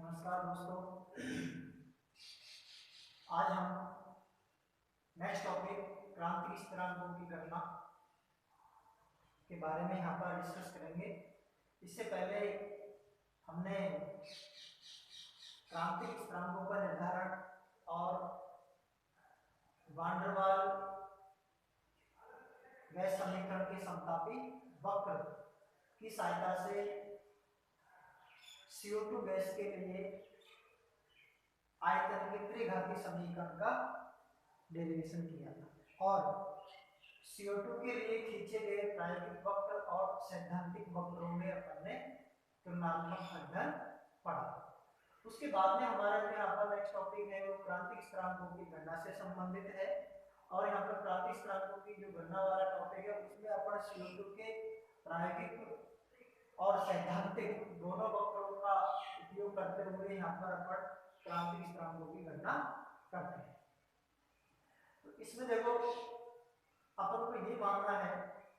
नमस्कार दोस्तों, आज हम नेक्स्ट टॉपिक क्रांतिक स्थिरांकों की गणना के बारे में यहाँ पर डिस्कस करेंगे। इससे पहले हमने क्रांतिक स्थिरांकों का निर्धारण और वान डेर वाल गैस समीकरण के समतापी वक्र की सहायता से CO2 गैस के लिए आयतन के त्रिघातीय समीकरण का डेरिवेशन किया था और CO2 के लिए खींचे गए प्रायोगिक वक्र और सैद्धांतिक वक्रों में अपन ने तुलनात्मक अध्ययन पढ़ा। उसके बाद में हमारा जो यहाँ पर नेक्स्ट टॉपिक है वो क्रांतिक स्थिरांकों की गणना से संबंधित है और यहाँ पर क्रांतिक स्थिरांकों की जो गणना वाला टॉपिक है उसमें अपन CO2 के प्रायोगिक और सैद्धांतिक दोनों वक्रों का उपयोग करते हुए यहाँ पर अपन क्रांतिक स्थिरांकों की गणना करते हैं। तो इसमें देखो अपन को ये मानना है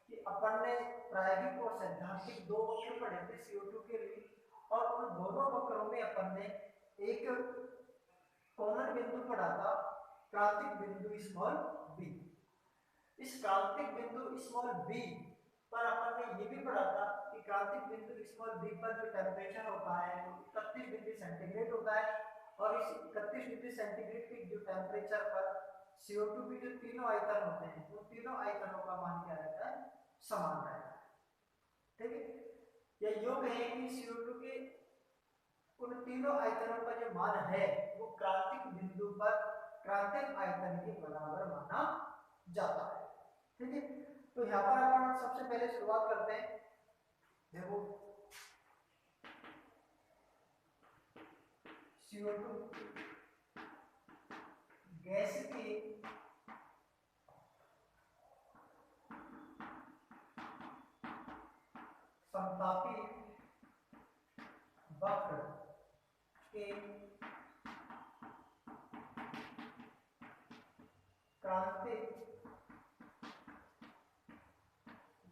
कि अपन ने प्रायोगिक और सैद्धांतिक दो वक्र पढ़े थे CO2 के लिए और उन दोनों वक्रों में अपन ने एक कॉमन बिंदु पढ़ा था, क्रांतिक बिंदु स्मॉल b। इस क्रांतिक बिंदु स्मॉल b पर अपन ने ये भी पढ़ा था कि क्रांतिक बिंदु स्मॉल b पर जो टेम्परेचर होता है वो 31 डिग्री सेंटीग्रेड होता है और इस 31 डिग्री सेंटीग्रेड के जो टेम्परेचर पर CO2 के जो तीनों आयतन होते हैं वो तीनों आयतनों का मान क्या रहता है, समान रहता है। ठीक है, या यूं कहें कि CO2 के उन तीनों आयतनों का जो मान है वो क्रांतिक बिंदु पर क्रांतिक आयतन के बराबर माना जाता है। ठीक है, तो यहाँ पर अपन सबसे पहले शुरुआत करते हैं। देखो CO2 गैस की समतापी वक्र के क्रांतिक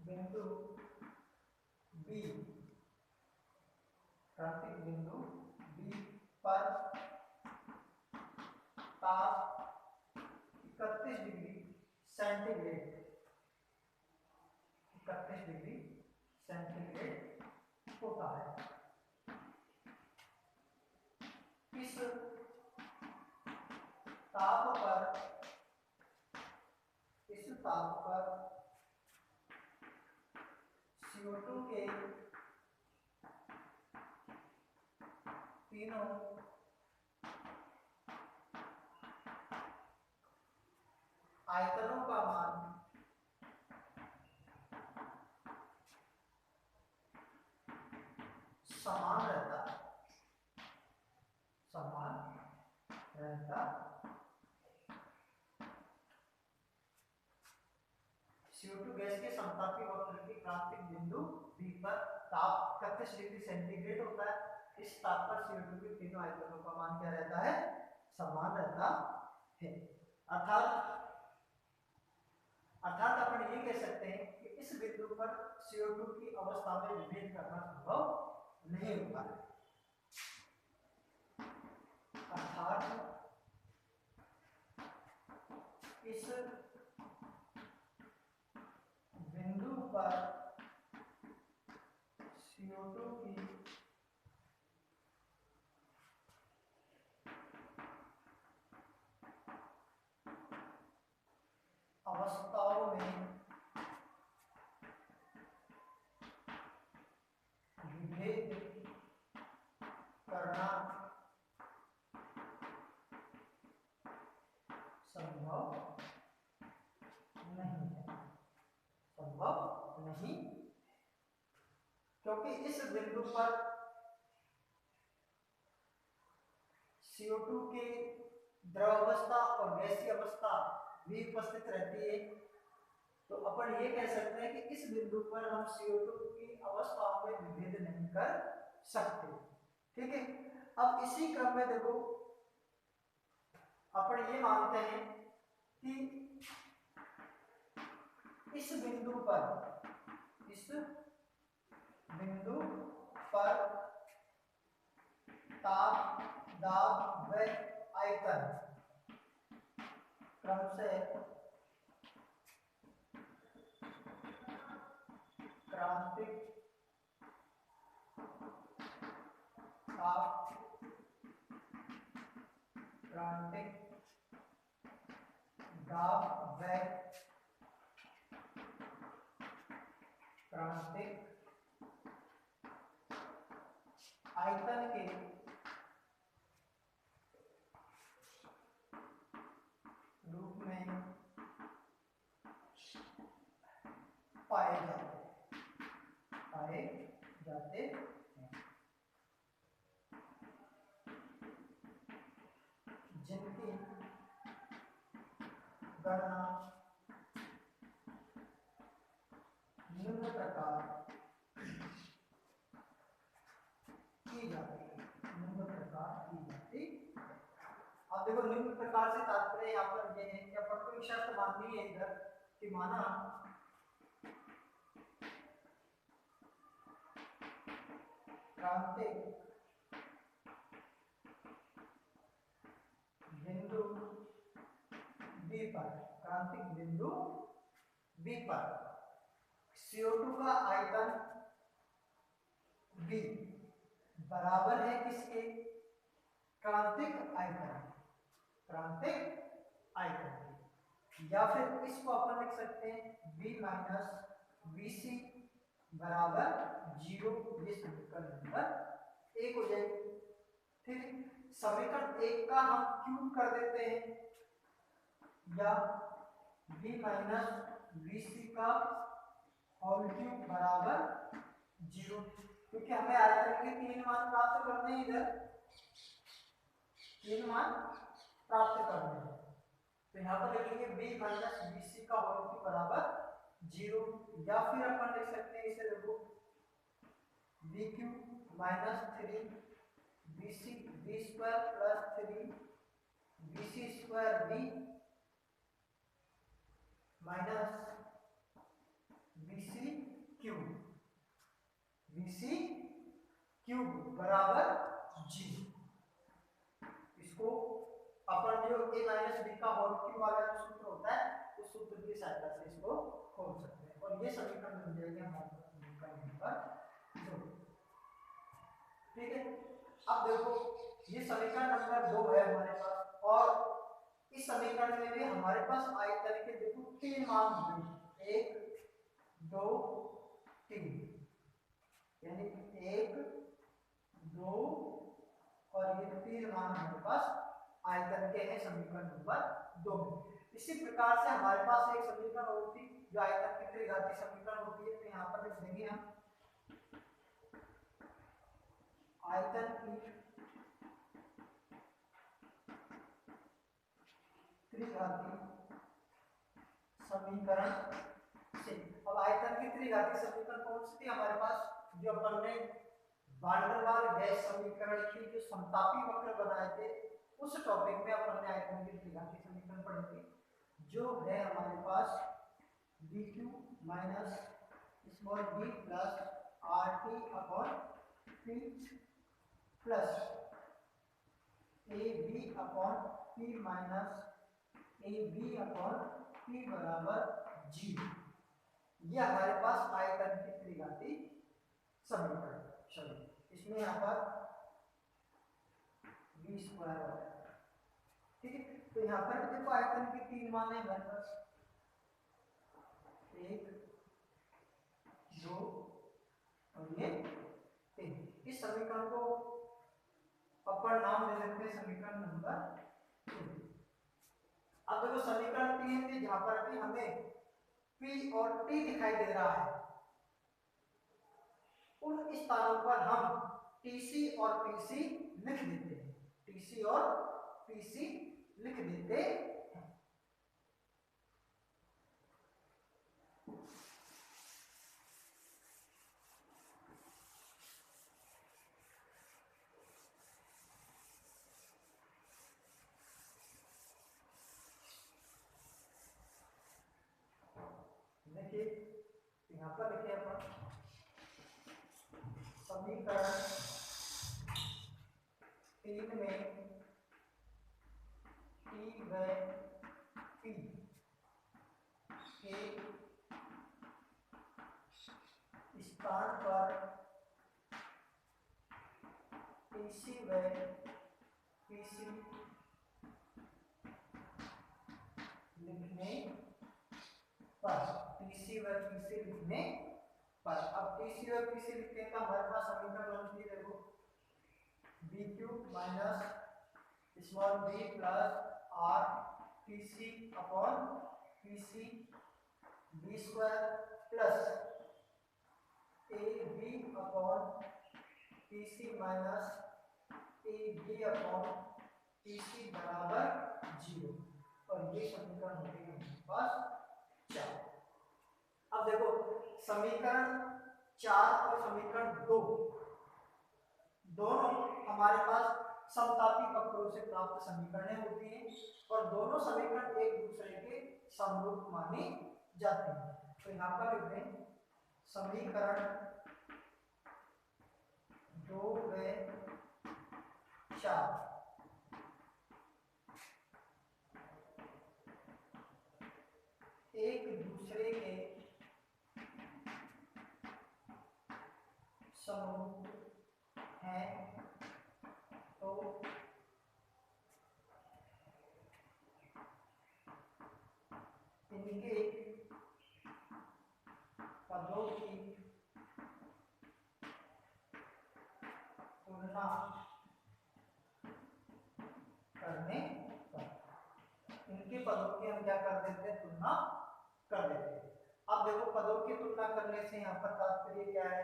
बिंदु B, क्रांतिक बिंदु B पर ताप 31 डिग्री सेंटीग्रेड 31 डिग्री सेंटीग्रेड होता है। इस ताप पर CO2 के तीनों आयतनों का मान समान रहता है। CO2 गैस के समतापी वक्र के क्रांतिक बिंदु B पर ताप 31 डिग्री सेंटीग्रेड होता है। इस ताप पर CO2 के तीनों आयतनों का मान क्या रहता है, समान रहता है। अर्थात अपन ये कह सकते हैं कि इस बिंदु पर CO2 की अवस्था में विभेद करना संभव नहीं होता है। अर्थात इस बिंदु पर CO2 की अवस्थाओं में विभेद करना संभव नहीं, क्योंकि इस बिंदु पर CO2 के द्रव अवस्था और गैसीय अवस्था भी उपस्थित रहती है। तो अपन ये कह सकते हैं कि इस बिंदु पर हम CO2 की अवस्थाओं में विभेद नहीं कर सकते। ठीक है, अब इसी क्रम में देखो अपन ये मानते हैं कि इस बिंदु पर ताप, दाब व आयतन क्रम से क्रांतिक ताप, क्रांतिक दाब व क्रांतिक आयतन के रूप में पाए जाते हैं। जिनकी गणना निम्न प्रकार की जाती है। निम्न प्रकार की जाती है। अब देखो निम्न प्रकार से तात्पर्य यहाँ पर ये है कि अपन को एक शर्त माननी है इधर कि माना क्रांतिक बिंदु बी पर, क्रांतिक बिंदु बी पर CO2 का आयतन B बराबर है किसके? क्रांतिक आयतन, क्रांतिक आयतन। या फिर इसको अपन लिख सकते हैं B माइनस BC बराबर 0। ये समीकरण नंबर 1 हो जाएगी। ठीक, समीकरण 1 का हम क्यूब कर देते हैं या B माइनस BC का होल क्यूब बराबर 0, क्योंकि हमें आयतन के 3 मान प्राप्त करने हैं। इधर 3 मान प्राप्त करने हैं, तो यहाँ पर लिखेंगे B माइनस BC का होल क्यूब बराबर 0। या फिर अपन लिख सकते हैं इसे, देखो B cube minus 3 BC B square plus 3 BC square B minus BC cube बराबर 0। इसको अपन जो A माइनस B का होल क्यूब वाला जो सूत्र होता है उस सूत्र की सहायता से इसको खोल सकते हैं और ये समीकरण बन जाएगा हमारे पास समीकरण नंबर 2। ठीक है, अब देखो ये समीकरण नंबर 2 है हमारे पास, और इस समीकरण में भी हमारे पास आयतन के देखो 3 मान होंगे, 1 2 3, यानी 1 2 और ये 3 मान हमारे पास आयतन के हैं समीकरण नंबर 2 में। इसी प्रकार से हमारे पास एक समीकरण और थी जो आयतन की त्रिघातीय समीकरण होती है, तो यहाँ पर लिख देंगे हम आयतन की त्रिघातीय समीकरण से। अब आयतन की त्रिघातीय समीकरण कौन सी थी हमारे पास? जो अपन ने वान डेर वाल गैस समीकरण की जो समतापी वक्र बनाए थे उस टॉपिक में अपन ने आयतन की त्रिघातीय समीकरण पढ़ी थी, जो है हमारे पास BQ minus small b plus RT upon P plus AB upon P minus AB upon P बराबर 0। ये हमारे पास आयतन की त्रिघातीय समीकरण। चलिए इसमें यहाँ पर b स्क्वायर हो जाएगा। ठीक है, तो यहाँ पर देखो आयतन के 3 मान है हमारे पास, 1 2 और ये 3। इस समीकरण को अपन नाम दे सकते हैं समीकरण नंबर 3। अब देखो समीकरण 3 में जहां पर भी हमें P और T दिखाई दे रहा है, उन स्थानों पर हम TC और PC लिख देते हैं, TC और PC लिख देते हैं। देखिए यहाँ पर लिखे अपन समीकरण 3 में टी व पी के स्थान पर पीसी व पीसी लिखने पर, पीसी व पीसी लिखने पर। अब पीसी व पीसी लिखने का हमारे पास समीकरण बनती है, देखो B cube minus small B plus R PC upon PC B square plus A B upon PC minus A B upon PC बराबर 0। और ये समीकरण हो गई हमारे पास 4। अब देखो समीकरण 4 और समीकरण 2 दोनों हमारे पास समतापी वक्रों से प्राप्त समीकरणें होती हैं और दोनों समीकरण एक दूसरे के समरूप माने जाते हैं। तो यहाँ पर लिखते हैं समीकरण 2 व 4 एक दूसरे के समरूप हैं, तो इनके पदों की तुलना करने पर, इनके पदों की हम क्या कर देते हैं, तुलना कर देते हैं। अब देखो पदों की तुलना करने से यहाँ पर तात्पर्य क्या है,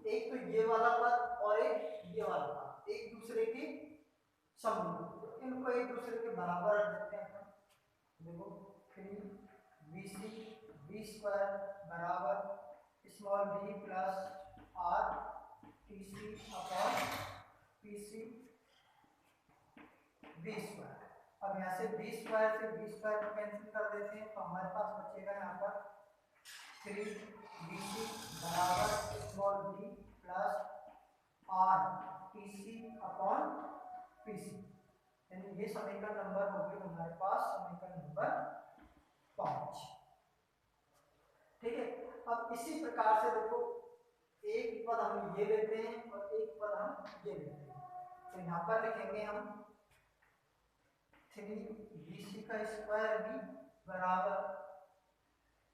एक तो ये वाला पद और एक ये वाला पद एक दूसरे के समरूप, तो इनको एक दूसरे के बराबर रख देते हैं अपन। देखो 3bc b स्क्वायर बराबर small b plus R TC upon PC B square. अब यहाँ से बी स्क्वायर से बी स्क्वायर को कैंसिल कर देते हैं, तो हमारे पास बचेगा यहाँ पर 3bc बराबर small b plus R TC upon PC, यानी ये समीकरण नंबर हो गया हमारे पास समीकरण नंबर 5। ठीक है। अब इसी प्रकार से देखो एक पद हम ये लेते हैं और एक पद हम ये लेते हैं, तो यहाँ पर लिखेंगे हम 3bc का स्क्वायर b बराबर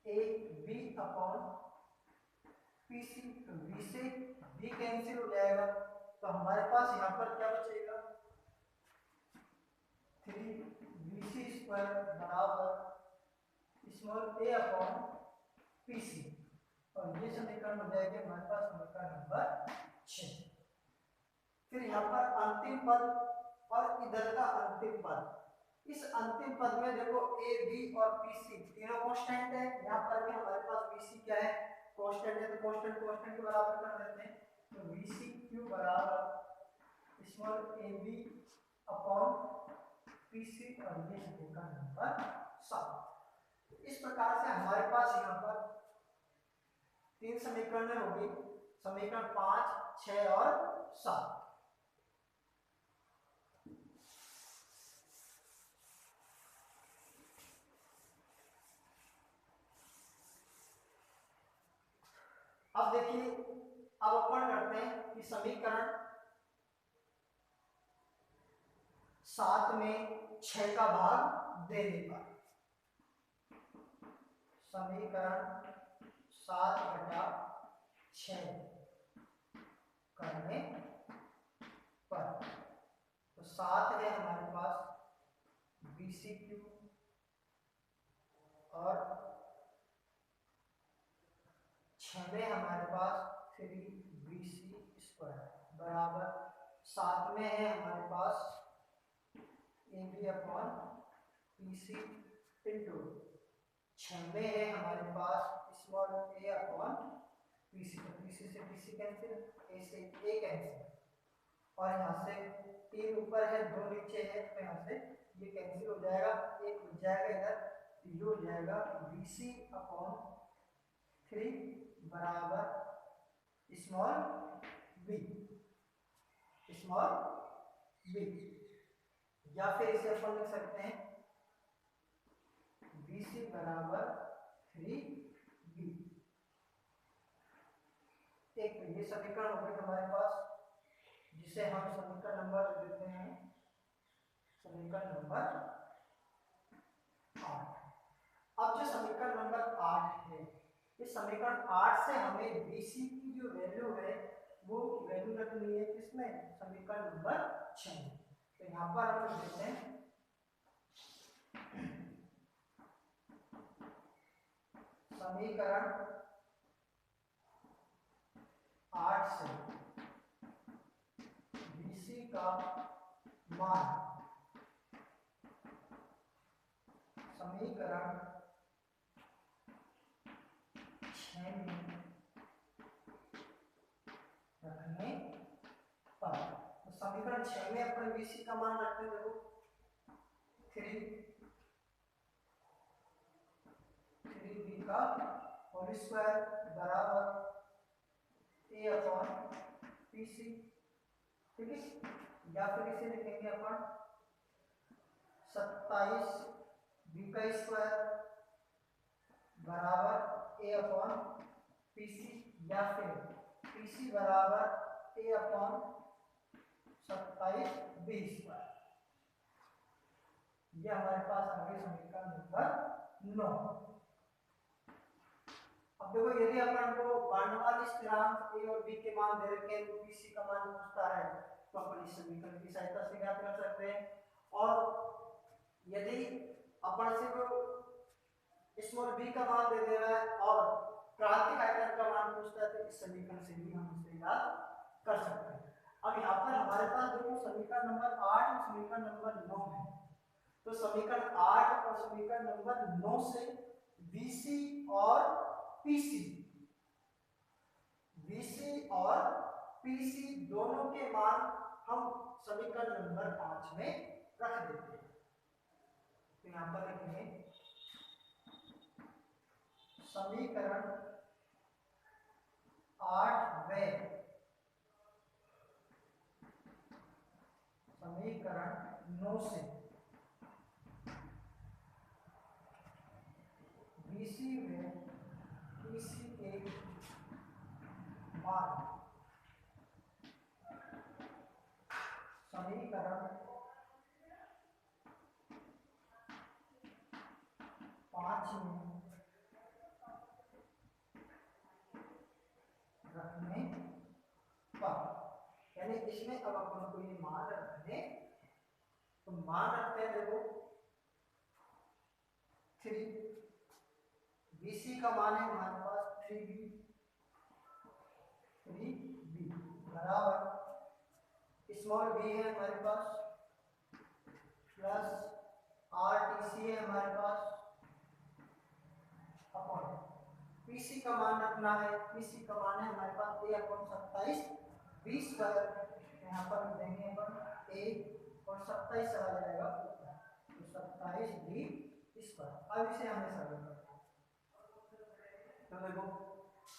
b अपॉन पीसी, तो b से b कैंसिल हो जाएगा, तो हमारे पास यहाँ पर क्या बचेगा 3bc स्क्वायर बराबर स्मॉल a अपॉन पीसी, और ये समीकरण हो जाएगा हमारे पास समीकरण नंबर 6। फिर यहाँ पर अंतिम पद और इधर का अंतिम पद, इस अंतिम पद में देखो a b और pc तीनों कांस्टेंट है, यहाँ पर भी हमारे पास bc क्या है, कांस्टेंट है, तो कांस्टेंट के बराबर कर देते हैं, तो bc क्यू बराबर small a b upon PC, और ये समीकरण नंबर 7। इस प्रकार से हमारे पास यहाँ पर 3 समीकरण होगी, समीकरण 5, 6 और 7। अब देखिए, अब अपन करते हैं कि समीकरण 7 में 6 का भाग देने पर, समीकरण 7/6 करने पर, तो 7 है हमारे पास bc क्यूब और 6 में हमारे पास 3bc स्क्वायर बराबर 7 में है हमारे पास ab अपॉन pc इंटू 6 में है हमारे पास स्मॉल a अपॉन pc, तो pc से pc कैंसिल, a से a कैंसिल, और यहाँ से 3 ऊपर है 2 नीचे है, तो यहाँ से ये कैंसिल हो जाएगा, एक बच जाएगा इधर, ये हो जाएगा BC अपॉन 3 बराबर स्मॉल b, स्मॉल b, या फिर इसे अपन लिख सकते हैं BC बराबर 3b। एक ये समीकरण हो गया हमारे पास, जिसे हम समीकरण नंबर देते हैं समीकरण नंबर 8। अब जो समीकरण नंबर 8 है, इस समीकरण 8 से हमें BC की जो वैल्यू है वो वैल्यू रखनी है किसमें, समीकरण नंबर 6 में। तो यहाँ पर हम लिखते हैं समीकरण 8 से BC का मान समीकरण 6 में रखने पर, तो समीकरण 6 में अपन BC का मान रखते हैं, देखो 3b का होल स्क्वायर बराबर a अपॉन PC, ठीक है। या फिर इसे लिखेंगे अपन 27b का स्क्वायर बराबर a अपॉन PC, या फिर PC बराबर a अपॉन 27b स्क्वायर। यह हमारे पास आ गई समीकरण नंबर 9। अब देखो यदि अपन को वर्णमाला स्थिरांक a और b के मान दे रखे हैं, तो BC का मान पूछता है, तो अपन इस समीकरण की सहायता से ज्ञात कर सकते हैं। और यदि अपन सिर्फ स्मॉल b का मान दे दे रहा है और क्रांतिक आयतन का मान पूछता है, तो इस समीकरण से भी हम इसे ज्ञात कर सकते हैं। अब यहाँ पर हमारे पास देखो समीकरण नंबर 8 और समीकरण नंबर 9 है, तो समीकरण 8 और समीकरण नंबर 9 से BC और PC और PC दोनों के मान हम समीकरण नंबर 5 में रख देते हैं। तो यहां पर लिखेंगे समीकरण 8 में समीकरण 9 से BC में PC के मान समीकरण 5 में रखने पर, यानी इसमें अब अपन को ये मान रखने, तो मान रखते हैं देखो 3, BC का मान है हमारे पास 3b बराबर स्मॉल b है हमारे पास प्लस RTC है हमारे पास अपॉन PC का मान रखना है, PC का मान है हमारे पास a अपॉन 27b स्क्वायर, यहाँ पर देंगे अपन a और 27 चला जाएगा तो 27b स्क्वायर। अब इसे हमें सरल करना है, तो देखो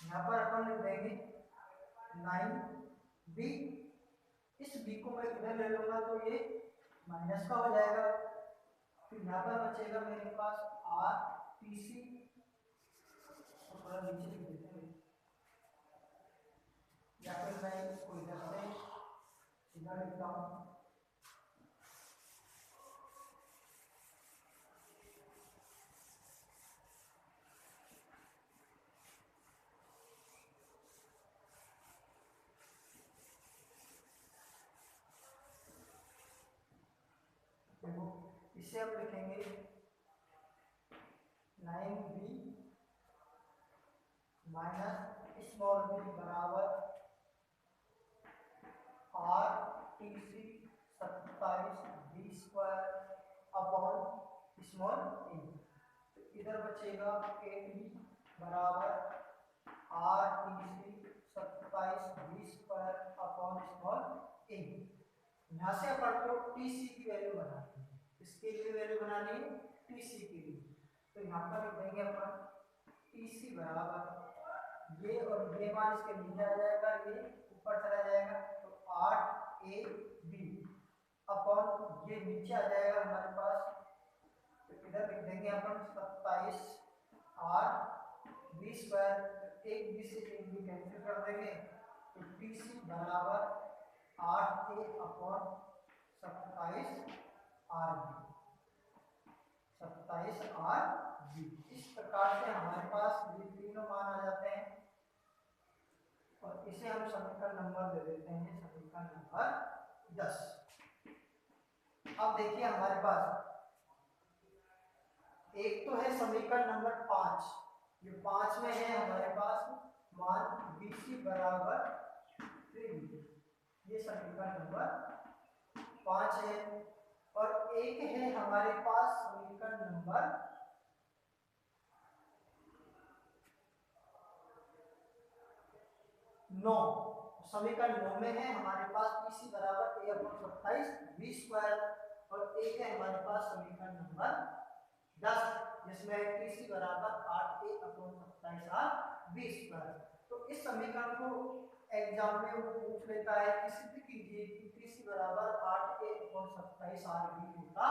यहाँ पर अपन लिख देंगे 9b, इस b को मैं इधर ले लूंगा तो ये माइनस का हो जाएगा, फिर यहाँ पर बचेगा मेरे पास RTC, थोड़ा नीचे लिख देते हैं, या फिर मैं इसको इधर से सीधा लिखता हूँ, देखो इसे हम लिखेंगे 9b माइनस स्मॉल b बराबर RTC 27b square upon small a, तो इधर बचेगा 8b बराबर RTC 27b square upon small a। यहाँ से अपन को TC की वैल्यू बनानी है, इसके लिए वैल्यू बनानी है TC के लिए, तो यहाँ पर लिख देंगे अपन TC बराबर ये और ये मान इसके नीचे आ जाएगा, ये ऊपर चला जाएगा, तो 8AB अपॉन ये नीचे आ जाएगा हमारे पास, तो इधर लिख देंगे अपन 27R स्क्वायर, एक बी से एक बी कैंसिल कर देंगे, तो TC बराबर 8A अपॉन 27RB। इस प्रकार से हमारे पास ये तीनों मान आ जाते हैं और इसे हम समीकरण नंबर दे देते हैं, समीकरण नंबर 10। अब देखिए हमारे पास एक तो है समीकरण नंबर 5, जो 5 में है हमारे पास मान BC बराबर 3B, ये समीकरण नंबर 5 है। और एक है हमारे पास समीकरण नंबर 9, समीकरण 9 में है हमारे पास PC बराबर A अपॉन 27B स्क्वायर, और एक है हमारे पास समीकरण नंबर 10 जिसमें TC बराबर 8A upon 27R B square. तो इस समीकरण को एग्जाम में वो पूछ लेता है कि सिद्ध कीजिए कि TC बराबर 8A अपॉन 27R B होता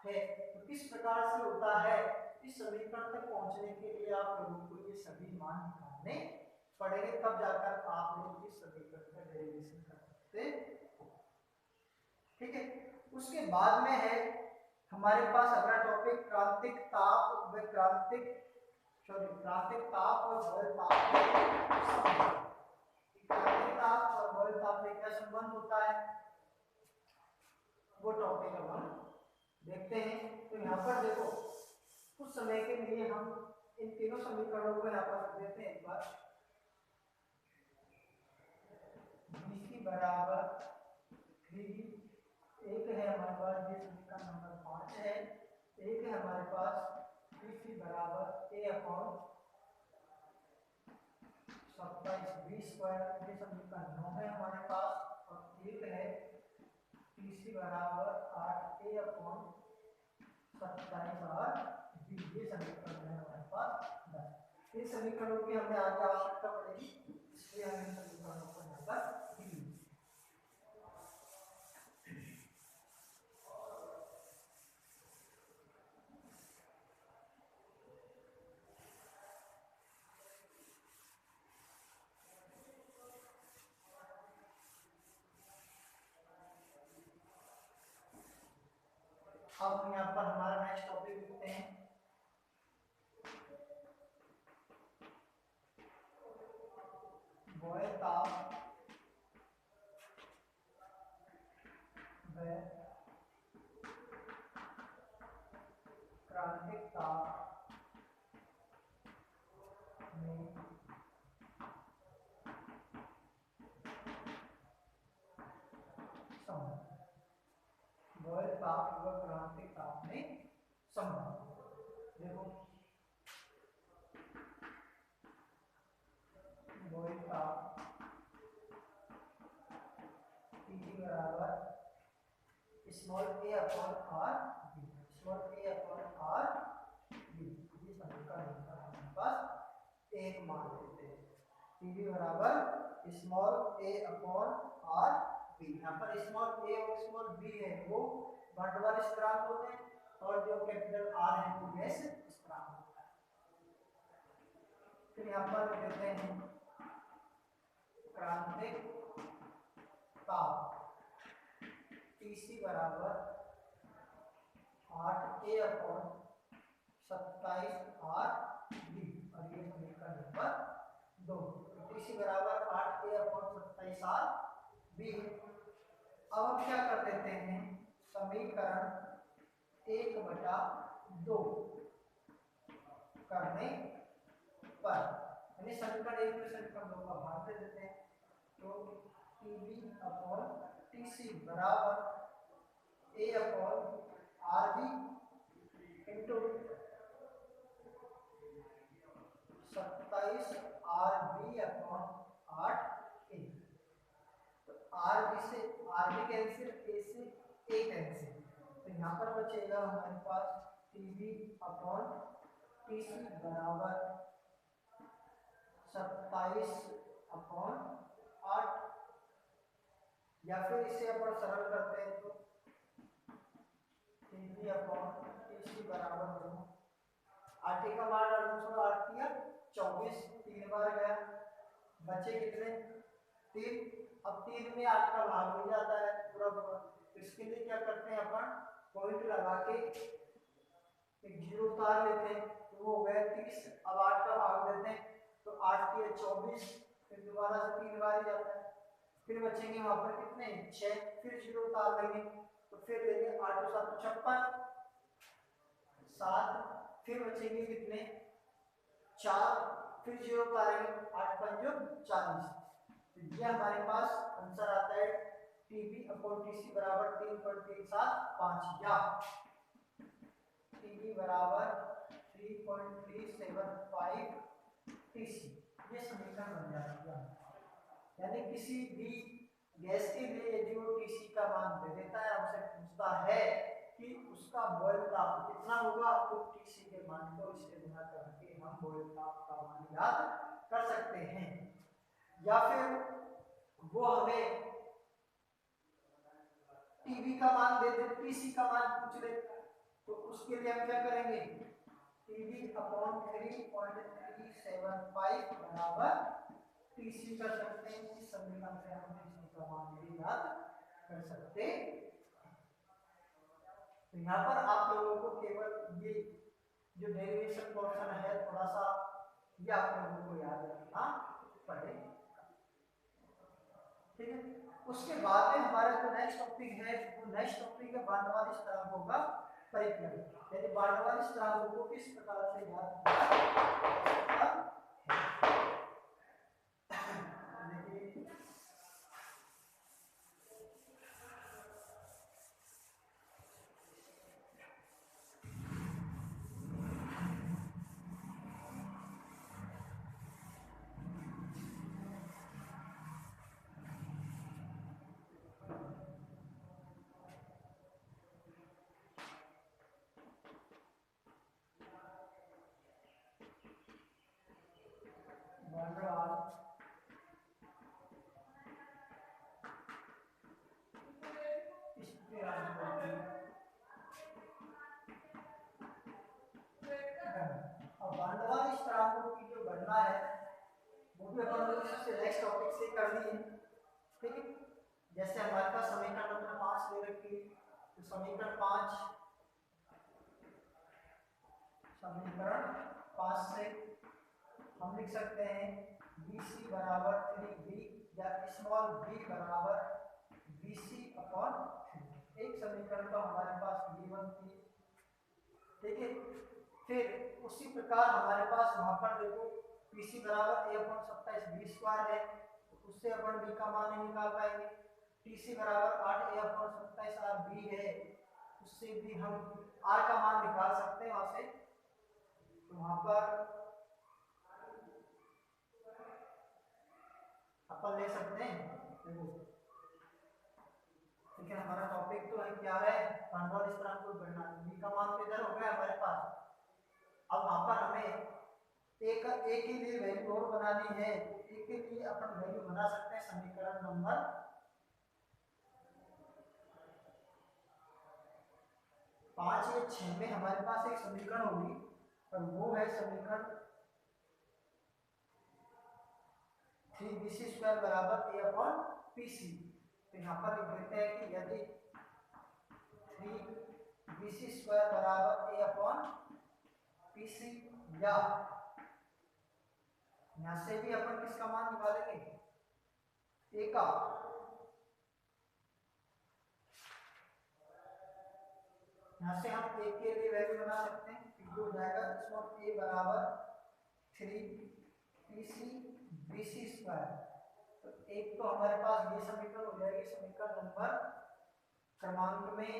है। तो किस प्रकार से होता है, इस समीकरण तक पहुंचने के लिए आप लोगों को ये सभी मान निकालने पड़ेंगे, तब जाकर आप लोग इस समीकरण का डेरिवेशन कर सकते हो। ठीक है, उसके बाद में है हमारे पास अगला टॉपिक क्रांतिक ताप व क्रांतिक ताप और बल ताप। क्रांतिक ताप और बल ताप में क्या संबंध होता है, वो टॉपिक अब हम देखते हैं। तो यहाँ पर देखो कुछ समय के लिए हम इन तीनों समीकरणों को यहाँ पर रख देते हैं एक बार। BC बराबर 3, एक है हमारे पास ये समीकरण नंबर 5 है, एक है हमारे पास TC बराबर A अपॉन 27B स्क्वायर, ये समीकरण 9 है हमारे पास, और एक है TC बराबर 8A अपॉन 27RB, ये समीकरण है हमारे पास 10। इस समीकरणों की हमें आगे आवश्यकता पड़ेगी, इसलिए हम इन समीकरणों को यहाँ पर अब हम यहाँ पर हमारा नेक्स्ट टॉपिक लिखते हैं, बॉयल ताप व क्रांतिक ताप में संबंध, बॉयल ताप व क्रांतिक ताप में संबंध। देखो बॉयल ताप TG बराबर small a upon r b, small a upon r b, ये समीकरण हमारे पास एक मान लेते हैं। TG बराबर small a upon r b, यहाँ पर स्मॉल a और स्मॉल b है वो वर्तमान स्थिरांक होते हैं, और जो कैपिटल R है वो गैस स्थिरांक होता है। फिर यहाँ पर देते हैं क्रांतिक ताप TC बराबर 8A अपॉन 27RB, और ये समीकरण नंबर 2। TC बराबर 8A अपॉन 27RB है। अब हम क्या कर देते हैं, समीकरण 1/2 करने पर, यानी समीकरण 1 में समीकरण 2 का भाग दे देते हैं, तो TB अपॉन TC बराबर A upon RB into 27RB upon 8A। तो RB से RB कैंसिल, A से A कैंसिल, तो यहाँ पर बचेगा हमारे पास TB अपॉन टीसी बराबर 27/8, या फिर इसे अपन सरल करते हैं तो टीवी अपॉन टीसी बराबर 2। 8 का मान 8 किया 24, 3 बार गया, बचे कितने 3। अब 3 में 8 का भाग हो जाता है पूरा पूरा, तो इसके लिए क्या करते हैं अपन पॉइंट लगा के एक जीरो उतार लेते हैं, तो वो हो गया 30। अब 8 का भाग देते हैं तो 8 के 24, फिर दोबारा से 3 बार ही जाता है, फिर बचेंगे वहां पर कितने 6, फिर जीरो उतार लेंगे तो फिर देंगे 8 और 7 56, 7, फिर बचेंगे कितने 4, फिर जीरो उतारेंगे 8 पंजो 40। तो ये हमारे पास आंसर आता है टीबी अपॉन टीसी बराबर 3.375, या टीबी बराबर 3.375 टीसी। ये समीकरण बन जाता है। यानी किसी भी गैस के लिए यदि वो टीसी का मान दे देता है, हमसे पूछता है कि उसका बॉयल ताप कितना होगा, तो टीसी के मान को इससे गुणा करके हम बॉयल ताप का मान याद कर सकते हैं। या फिर वो हमें टीबी का मान दे दे, टीसी का मान पूछ ले, तो उसके लिए हम क्या करेंगे टीबी अपॉन 3.375 बराबर टीसी कर सकते हैं। इस समीकरण से हम टीसी का मान भी याद कर सकते हैं। तो यहाँ पर आप लोगों को केवल ये जो डेरिवेशन पोर्शन है थोड़ा सा ये आप लोगों को याद रखना पड़ेगा, ठीक है। उसके बाद में हमारा जो नेक्स्ट टॉपिक है, वो नेक्स्ट टॉपिक है बांडवाल स्थिरांकों का परिचय, यानी बांडवाल स्थिरांकों को किस प्रकार से याद किया नेक्स्ट टॉपिक से कर दी है, ठीक है। जैसे हमारे पास समीकरण नंबर 5 दे रखी है, तो समीकरण 5 से हम लिख सकते हैं BC बराबर 3B या स्मॉल b बराबर BC अपॉन 3। एक समीकरण तो हमारे पास ये बनती है, ठीक है। फिर उसी प्रकार हमारे पास वहां पर देखो PC बराबर a अपॉन 27 b स्क्वायर है, तो उससे अपन b का मान नहीं निकाल पाएंगे। TC बराबर 8 a अपॉन 27 r b है, उससे भी हम r का मान निकाल सकते हैं वहां से। तो वहां पर अपन ले सकते हैं, ठीक है। हमारा टॉपिक तो है क्या है बांडवाल स्थिरांक को गणना, b का मान तो इधर हो गया हमारे पास। अब वहां पर हमें a के लिए वैल्यू और बनानी है, तो a के लिए अपन वैल्यू बना सकते हैं समीकरण नंबर 5 या 6 में हमारे पास एक समीकरण होगी, और वो है समीकरण 3bc स्क्वायर बराबर a अपॉन pc। तो यहाँ पर लिख देते हैं कि यदि 3bc स्क्वायर बराबर a अपॉन pc, या यहाँ से भी अपन किसका मान निकालेंगे a का, यहाँ से हम a के लिए वैल्यू बना सकते हैं, जो हो जाएगा इसमें a बराबर 3bc bc स्क्वायर। तो एक तो हमारे पास ये समीकरण हो जाएगी समीकरण नंबर क्रमांक में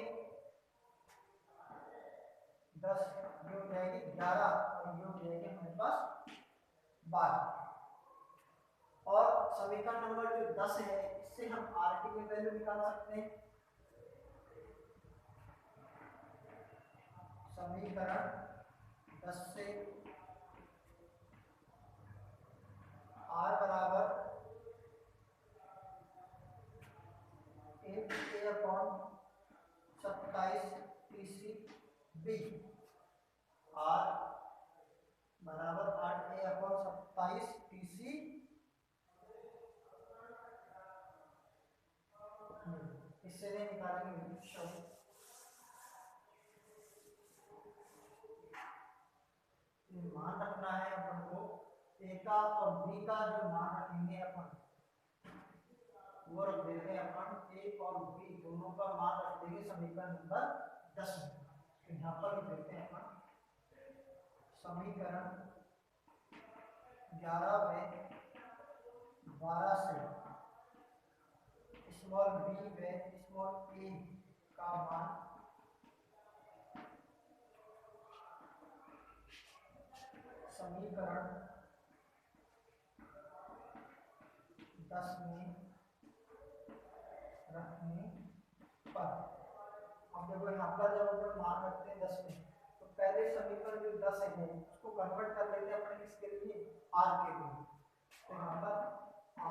10, ये हो जाएगी 11 और ये हो जाएगी हमारे पास 12। और समीकरण नंबर जो 10 है, इससे हम r की भी वैल्यू निकाल सकते हैं। समीकरण 10 से R बराबर 1/27 TC B, R बराबर 8/27 TC, इससे नहीं निकालेंगे। मान रखना है अपन को ए का और बी का, जो मान रखेंगे अपन वो रख देते हैं अपन ए और बी दोनों का मान रख देंगे समीकरण नंबर 10 में। तो यहाँ पर लिख देते हैं अपन समीकरण 11 में 12 से स्मॉल बी में स्मॉल ए का मान समीकरण 10 में रखने पर, अब देखो यहाँ पर जब अपन मान रखते हैं 10 में, तो पहले समीकरण जो 10 है उसको कन्वर्ट कर लेते हैं अपन किसके लिए, r के लिए। तो यहाँ पर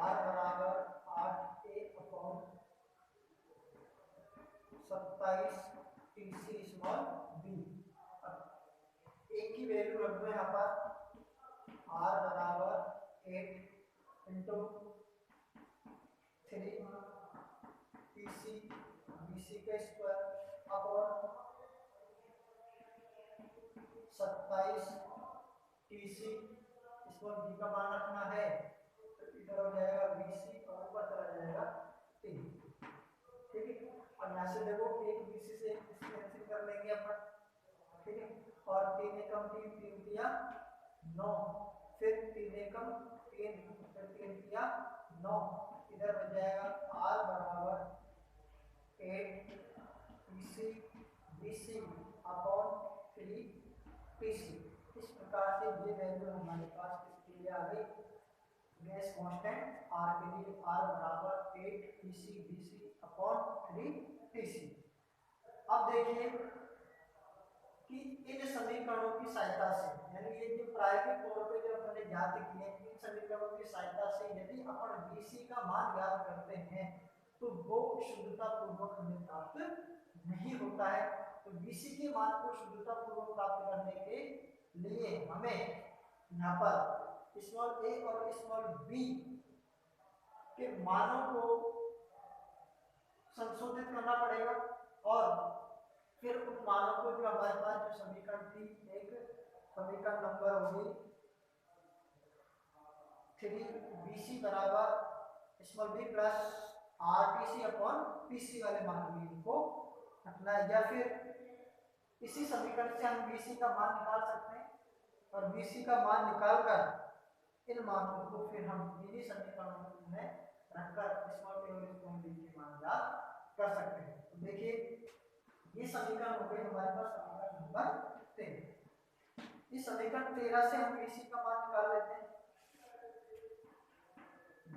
r बराबर 8a/27 TC small b, a की वैल्यू रख दो यहाँ पर r बराबर 8 इंटू 3 TC BC का स्क्वायर अपॉन 27 TC, इसको B का मान रखना है, तो इधर हो जाएगा BC और ऊपर चला जाएगा 3। ठीक है, और यहाँ से देखो एक BC से कैंसिल कर लेंगे अपन। ठीक है, और 3 एकम 3 3 किया 9, फिर 3 एकम 3 फिर 3 किया 9, इधर बच जाएगा R बराबर 8 TC BC अपॉन 3 TC। इस प्रकार से ये वैल्यू हमारे पास किसके लिए आ गई, गैस कांस्टेंट R के लिए, R बराबर 8 TC BC अपॉन 3 TC। अब देखिए कि इन समीकरणों की सहायता से, यानी ये जो प्रायोगिक तौर पे जो हमने ज्ञात किए, इन समीकरणों की सहायता से यदि अपन BC का मान ज्ञात करते हैं तो वो शुद्धता पूर्वक हमें प्राप्त नहीं होता है। तो BC के मान को शुद्धता पूर्वक प्राप्त करने के लिए हमें यहाँ पर स्मॉल a और स्मॉल b के मानों को संशोधित करना पड़ेगा, और फिर उन मानों को जो हमारे पास जो समीकरण थी, एक समीकरण नंबर होगी 3BC बराबर small b plus RTC upon PC वाले मान में इनको रखना है, या फिर इसी समीकरण से हम BC का मान निकाल सकते हैं, और BC का मान निकालकर इन मानों को फिर हम इन्हीं समीकरणों में रखकर स्मॉल a और स्मॉल b के मान ज्ञात कर सकते हैं। तो देखिए ये समीकरण हो गए हमारे पास समीकरण नंबर 13। इस समीकरण 13 से हम BC का मान निकाल लेते हैं।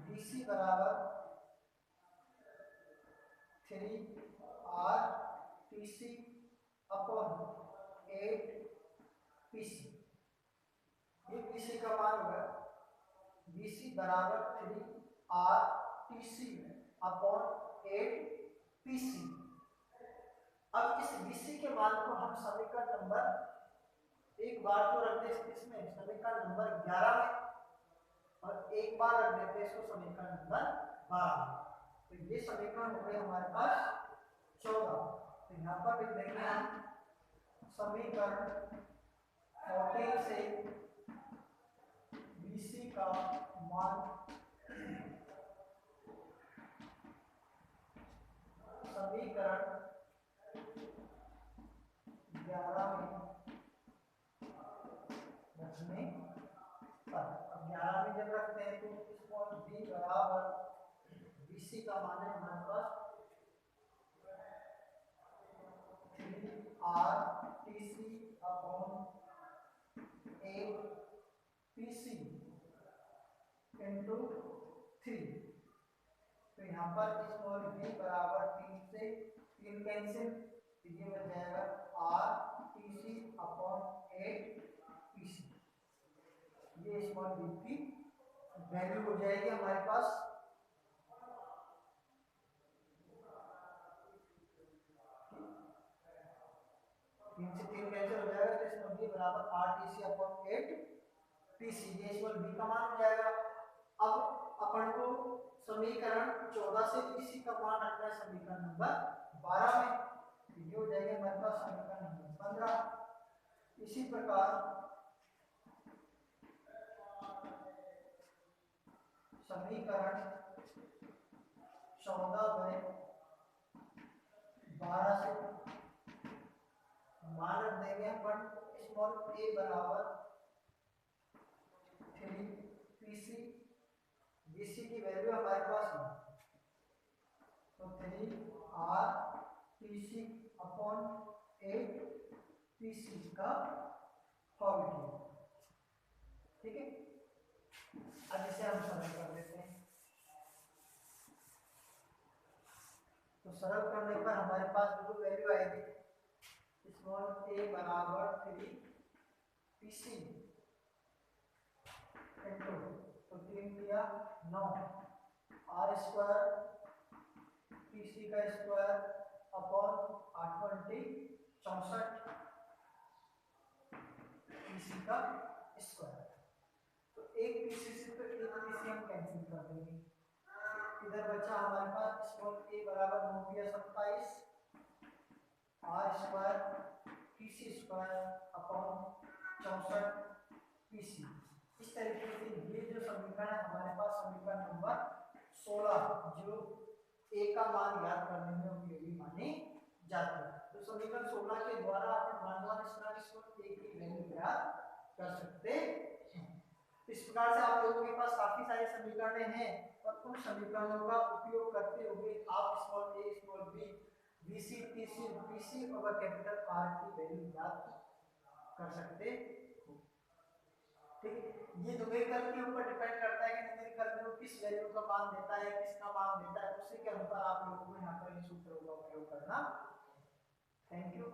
BC बराबर 3RTC अपॉन 8PC, ये BC का मान होगा। BC बराबर 3RTC अपॉन 8PC। अब इस BC के मान को हम समीकरण नंबर एक बार तो रख देते इसमें समीकरण नंबर 11 में, और एक बार रख देते इसको समीकरण नंबर 12 में। तो ये समीकरण हो गए हमारे पास 14। तो यहाँ पर लिख देंगे हम समीकरण 14 से BC का मान समीकरण 11 में रखने पर। अब 11 में जब रखते हैं तो स्मॉल b बराबर BC का मान है हमारे पास 3RTC अपॉन 8PC इंटू 3। तो यहाँ पर स्मॉल b बराबर 3 से 3 कैंसिल, ये बच जाएगा RTC अपॉन 8 ये स्मॉल b की वैल्यू हो जाएगी हमारे पास 3 से 3 कैंसिल हो जाएगा, तो स्मॉल b बराबर RTC/8 PC, ये स्मॉल b का मान हो जाएगा। अब अपन को समीकरण 14 से PC का मान रखना है समीकरण नंबर 12 में, तो ये हो जाएगा हमारे पास समीकरण नंबर 15। इसी प्रकार समीकरण 14/12 से मान रख देंगे अपन स्मॉल a बराबर 3 PC, BC की वैल्यू हमारे पास है तो 3RTC/8 PC का होल क्यूब। ठीक है, अब इसे हम सरल कर देते हैं। तो सरल करने पर हमारे पास जो वैल्यू आएगी स्मॉल a बराबर 3 PC इंटू, तो 3 दिया 9 R स्क्वायर PC का स्क्वायर अपॉन 820 64 PC का स्क्वायर। तो एक PC से तो एक PC हम कैंसिल कर देंगे, इधर बचा हमारे पास स्मॉल a बराबर 9 दिया 27 R square PC square upon 64 PC। इस तरीके से ये जो समीकरण है हमारे पास समीकरण नंबर 16 जो a का मान ज्ञात करने में उपयोगी मानी जाती है। तो समीकरण 16 के द्वारा अपन मान स्मॉल a की वैल्यू ज्ञात कर सकते हैं। इस प्रकार से आप लोगों के पास काफी सारे समीकरण हैं और उन समीकरणों का उपयोग करते हुए आप small a small b BC TC PC और कैपिटल R की वैल्यू ज्ञात कर सकते हो। ठीक है, ये न्यूमेरिकल के ऊपर डिपेंड करता है कि न्यूमेरिकल में वो किस वैल्यू का मान देता है, किसका मान देता है, उसी के अनुसार आप लोगों को यहाँ पर इन सूत्रों का उपयोग करना। Thank you.